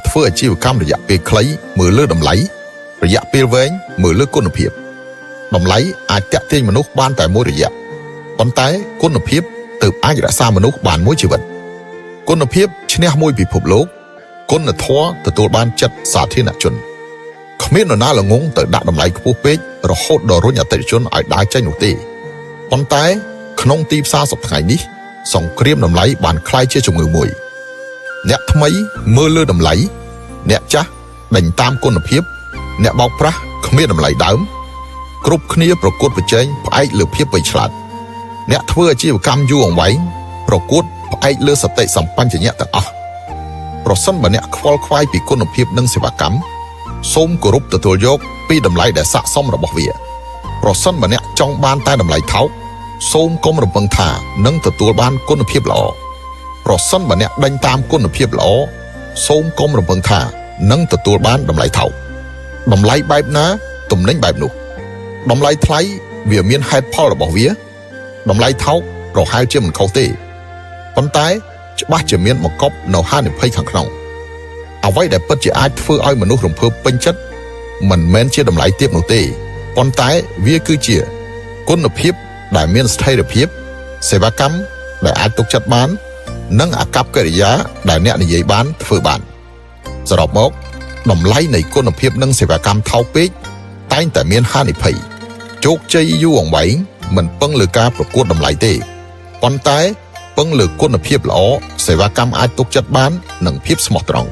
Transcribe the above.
ធ្វើអាជីវកម្មរយៈពេលខ្លីមើលលើតម្លៃរយៈពេលវែងមើលលើគុណភាពតម្លៃអាចតាក់ទាញមនុស្សបានតែមួយរយៈប៉ុន្តែគុណភាពទើបអាចរក្សាមនុស្សបានមួយជីវិតគុណភាពឈ្នះមួយពិភពលោកគុណធម៌ទទួលបានចិត្តសាធារណជនគ្មាននរណាល្ងងទៅដាក់តម្លៃខ្ពស់ពេករហូតដល់រុញអតិថិជនឲ្យដើរចេញនោះទេប៉ុន្តែក្នុងទីផ្សារសប្តាហ៍ថ្ងៃនេះសង្គ្រាមតម្លៃបានคล้ายជាជំងឺមួយអ្នកថ្មីមើលលើតម្លៃអ្នកចាស់ដេញតាមគុណភាពអ្នកបោកប្រាស់គ្មានតម្លៃដើមគ្រប់គ្នាប្រកួតប្រជែងផ្អែកលើភាពវៃឆ្លាតអ្នកធ្វើអាជីវកម្មយូរអង្វែងប្រកួតផ្អែកលើសតិសម្បញ្ញៈទាំងអស់ប្រសិនបើអ្នកខ្វល់ខ្វាយពីគុណភាពនិងសេវាកម្មសូមគោរពទទួលយកពីតម្លៃដែលស័ក្តិសមរបស់វាប្រសិនបើអ្នកចង់បានតែតម្លៃថោកសូមកុំរំពឹងថានឹងទទួលបានគុណភាពល្អប្រសិនបើអ្នកដេញតាមគុណភាពល្អសូមកុំរំពឹងថានឹងទទួលបានតម្លៃថោកតម្លៃបែបណាទំនិញបែបនោះតម្លៃថ្លៃវាមានហេតុផលរបស់វាតម្លៃថោកប្រហែលជាមិនខុសទេប៉ុន្តែច្បាស់ជាមានបង្កប់នៅហានិភ័យខាងក្នុងអ្វីដែលពិតជាអាចធ្វើឲ្យមនុស្សរំភើបពេញចិត្តមិនមែនជាតម្លៃទាបនោះទេប៉ុន្តែវាគឺជាគុណភាពដែលមានស្ថិរភាពសេវាកម្មដែលអាចទុកចិត្តបាននិងអាកប្បកិរិយាដែលអ្នកនិយាយបានធ្វើបានសរុបមកតម្លៃនៃគុណភាពនិងសេវាកម្មថោកពេកតែងតែមានហានិភ័យជោគជ័យយូរអង្វែងមិនពឹងលើការប្រកួតតម្លៃទេប៉ុន្តែពឹងលើគុណភាពល្អសេវាកម្មអាចទុកចិត្តបាននិងភាពស្មោះត្រង់